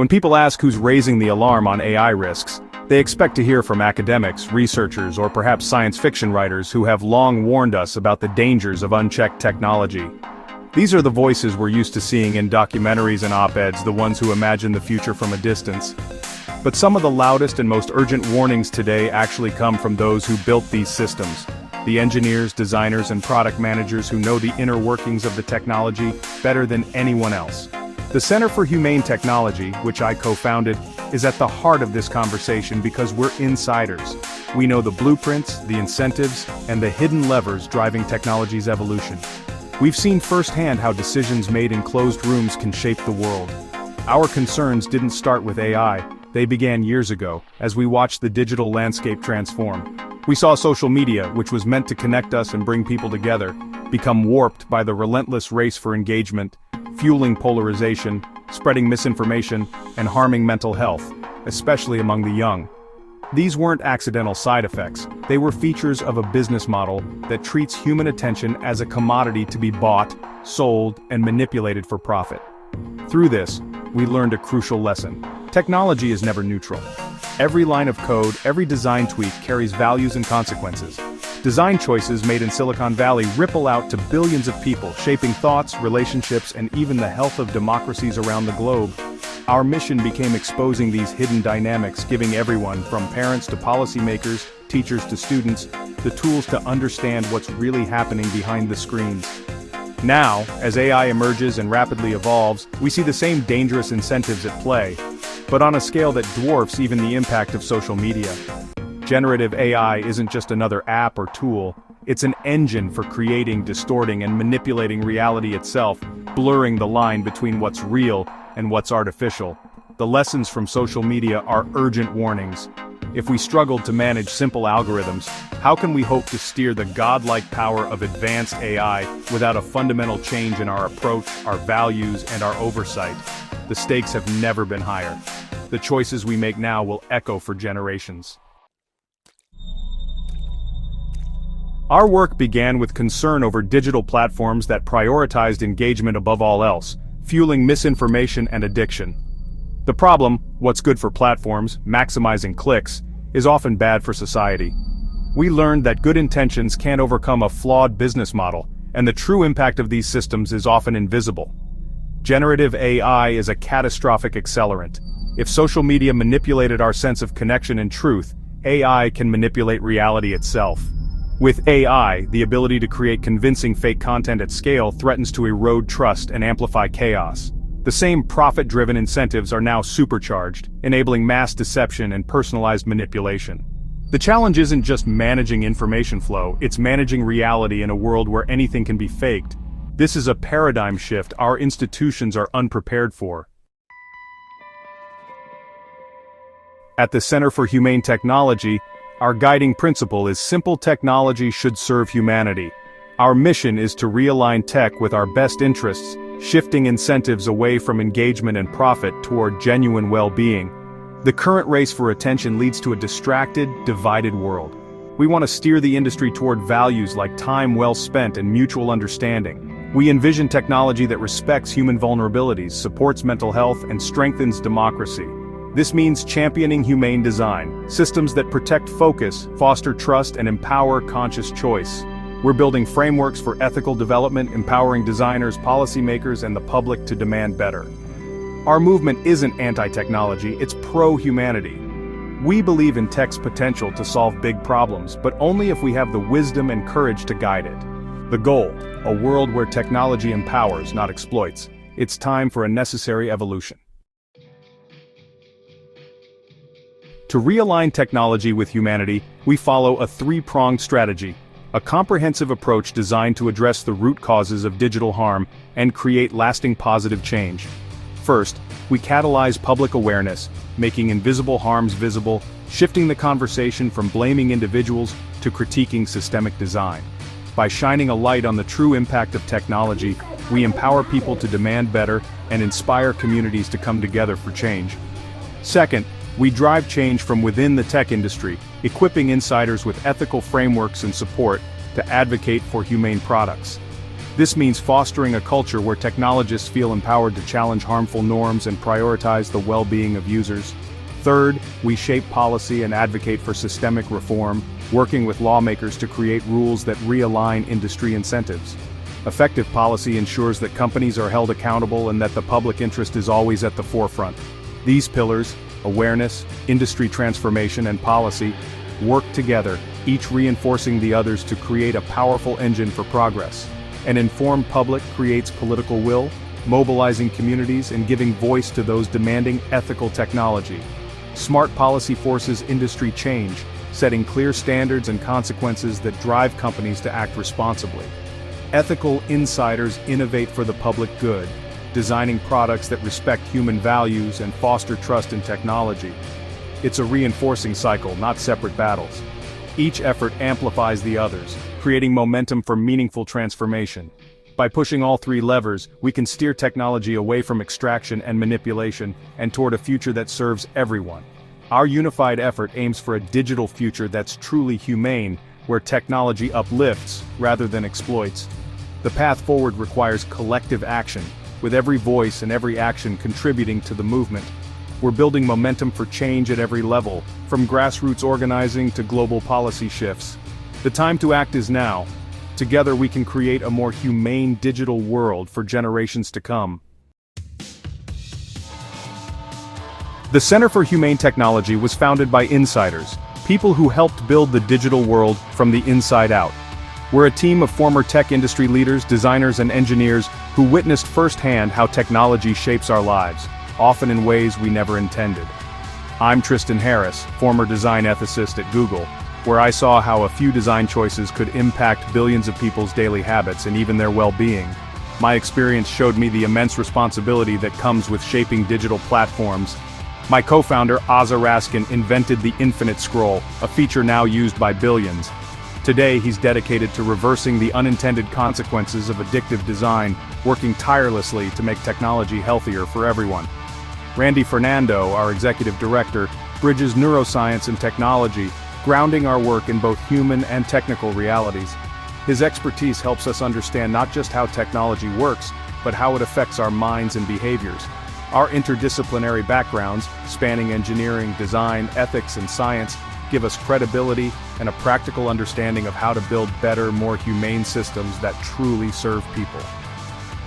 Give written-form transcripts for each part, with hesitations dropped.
When people ask who's raising the alarm on AI risks, they expect to hear from academics, researchers, or perhaps science fiction writers who have long warned us about the dangers of unchecked technology. These are the voices we're used to seeing in documentaries and op-eds, the ones who imagine the future from a distance. But some of the loudest and most urgent warnings today actually come from those who built these systems. The engineers, designers, and product managers who know the inner workings of the technology better than anyone else. The Center for Humane Technology, which I co-founded, is at the heart of this conversation because we're insiders. We know the blueprints, the incentives, and the hidden levers driving technology's evolution. We've seen firsthand how decisions made in closed rooms can shape the world. Our concerns didn't start with AI, they began years ago, as we watched the digital landscape transform. We saw social media, which was meant to connect us and bring people together, become warped by the relentless race for engagement, fueling polarization, spreading misinformation, and harming mental health, especially among the young. These weren't accidental side effects, they were features of a business model that treats human attention as a commodity to be bought, sold, and manipulated for profit. Through this, we learned a crucial lesson. Technology is never neutral. Every line of code, every design tweak carries values and consequences. Design choices made in Silicon Valley ripple out to billions of people, shaping thoughts, relationships, and even the health of democracies around the globe. Our mission became exposing these hidden dynamics, giving everyone, from parents to policymakers, teachers to students, the tools to understand what's really happening behind the screens. Now, as AI emerges and rapidly evolves, we see the same dangerous incentives at play, but on a scale that dwarfs even the impact of social media. Generative AI isn't just another app or tool, it's an engine for creating, distorting, and manipulating reality itself, blurring the line between what's real and what's artificial. The lessons from social media are urgent warnings. If we struggled to manage simple algorithms, how can we hope to steer the godlike power of advanced AI without a fundamental change in our approach, our values, and our oversight? The stakes have never been higher. The choices we make now will echo for generations. Our work began with concern over digital platforms that prioritized engagement above all else, fueling misinformation and addiction. The problem, what's good for platforms, maximizing clicks, is often bad for society. We learned that good intentions can't overcome a flawed business model, and the true impact of these systems is often invisible. Generative AI is a catastrophic accelerant. If social media manipulated our sense of connection and truth, AI can manipulate reality itself. With AI, the ability to create convincing fake content at scale threatens to erode trust and amplify chaos. The same profit-driven incentives are now supercharged, enabling mass deception and personalized manipulation. The challenge isn't just managing information flow, it's managing reality in a world where anything can be faked. This is a paradigm shift our institutions are unprepared for. At the Center for Humane Technology, our guiding principle is simple technology should serve humanity. Our mission is to realign tech with our best interests, shifting incentives away from engagement and profit toward genuine well-being. The current race for attention leads to a distracted, divided world. We want to steer the industry toward values like time well spent and mutual understanding. We envision technology that respects human vulnerabilities, supports mental health, and strengthens democracy. This means championing humane design, systems that protect focus, foster trust, and empower conscious choice. We're building frameworks for ethical development, empowering designers, policymakers, and the public to demand better. Our movement isn't anti-technology, it's pro-humanity. We believe in tech's potential to solve big problems, but only if we have the wisdom and courage to guide it. The goal, a world where technology empowers, not exploits. It's time for a necessary evolution. To realign technology with humanity, we follow a three-pronged strategy, a comprehensive approach designed to address the root causes of digital harm and create lasting positive change. First, we catalyze public awareness, making invisible harms visible, shifting the conversation from blaming individuals to critiquing systemic design. By shining a light on the true impact of technology, we empower people to demand better and inspire communities to come together for change. Second, we drive change from within the tech industry, equipping insiders with ethical frameworks and support to advocate for humane products. This means fostering a culture where technologists feel empowered to challenge harmful norms and prioritize the well-being of users. Third, we shape policy and advocate for systemic reform, working with lawmakers to create rules that realign industry incentives. Effective policy ensures that companies are held accountable and that the public interest is always at the forefront. These pillars, awareness, industry transformation, and policy, work together, each reinforcing the others to create a powerful engine for progress. An informed public creates political will, mobilizing communities and giving voice to those demanding ethical technology. Smart policy forces industry change, setting clear standards and consequences that drive companies to act responsibly. Ethical insiders innovate for the public good, designing products that respect human values and foster trust in technology. It's a reinforcing cycle, not separate battles. Each effort amplifies the others, creating momentum for meaningful transformation. By pushing all three levers, we can steer technology away from extraction and manipulation and toward a future that serves everyone. Our unified effort aims for a digital future that's truly humane, where technology uplifts rather than exploits. The path forward requires collective action, with every voice and every action contributing to the movement. We're building momentum for change at every level, from grassroots organizing to global policy shifts. The time to act is now. Together we can create a more humane digital world for generations to come. The Center for Humane Technology was founded by insiders, people who helped build the digital world from the inside out. We're a team of former tech industry leaders, designers, and engineers who witnessed firsthand how technology shapes our lives, often in ways we never intended. I'm Tristan, former design ethicist at Google, where I saw how a few design choices could impact billions of people's daily habits and even their well-being. My experience showed me the immense responsibility that comes with shaping digital platforms. My co-founder, Raskin, invented the infinite scroll, a feature now used by billions. Today he's dedicated to reversing the unintended consequences of addictive design, working tirelessly to make technology healthier for everyone. Randy Fernando, our executive director, bridges neuroscience and technology, grounding our work in both human and technical realities. His expertise helps us understand not just how technology works, but how it affects our minds and behaviors. Our interdisciplinary backgrounds, spanning engineering, design, ethics, and science, give us credibility and a practical understanding of how to build better, more humane systems that truly serve people.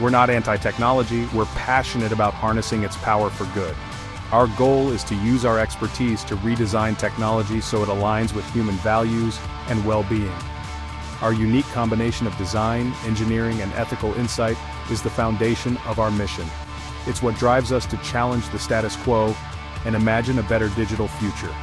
We're not anti-technology, we're passionate about harnessing its power for good. Our goal is to use our expertise to redesign technology so it aligns with human values and well-being. Our unique combination of design, engineering, and ethical insight is the foundation of our mission. It's what drives us to challenge the status quo and imagine a better digital future.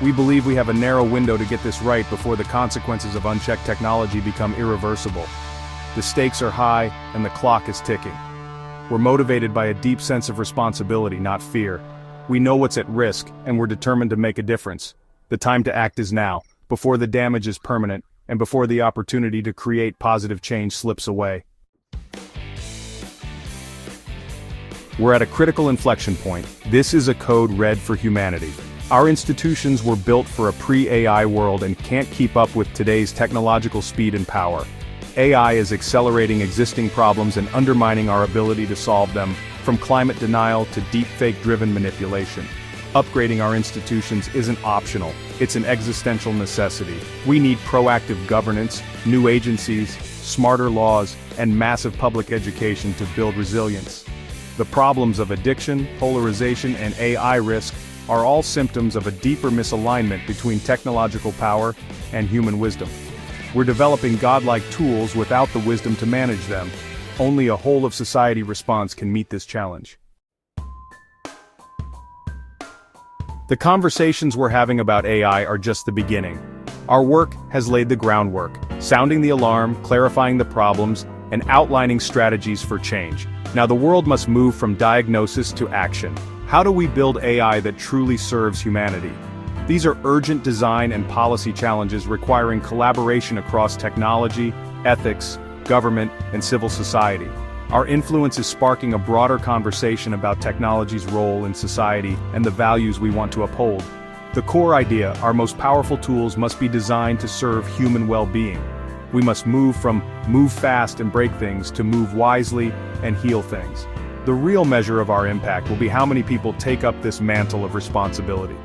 We believe we have a narrow window to get this right before the consequences of unchecked technology become irreversible. The stakes are high and the clock is ticking. We're motivated by a deep sense of responsibility, not fear. We know what's at risk, and we're determined to make a difference. The time to act is now, before the damage is permanent, and before the opportunity to create positive change slips away. We're at a critical inflection point. This is a code red for humanity. Our institutions were built for a pre-AI world and can't keep up with today's technological speed and power. AI is accelerating existing problems and undermining our ability to solve them, from climate denial to deepfake-driven manipulation. Upgrading our institutions isn't optional, it's an existential necessity. We need proactive governance, new agencies, smarter laws, and massive public education to build resilience. The problems of addiction, polarization, and AI risk are all symptoms of a deeper misalignment between technological power and human wisdom. We're developing godlike tools without the wisdom to manage them. Only a whole-of-society response can meet this challenge. The conversations we're having about AI are just the beginning. Our work has laid the groundwork, sounding the alarm, clarifying the problems, and outlining strategies for change. Now the world must move from diagnosis to action. How do we build AI that truly serves humanity? These are urgent design and policy challenges requiring collaboration across technology, ethics, government, and civil society. Our influence is sparking a broader conversation about technology's role in society and the values we want to uphold. The core idea: our most powerful tools must be designed to serve human well-being. We must move from move fast and break things to move wisely and heal things. The real measure of our impact will be how many people take up this mantle of responsibility.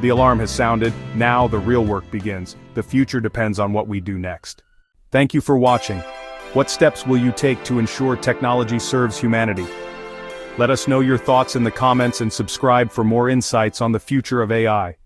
The alarm has sounded, now the real work begins. The future depends on what we do next. Thank you for watching. What steps will you take to ensure technology serves humanity? Let us know your thoughts in the comments and subscribe for more insights on the future of AI.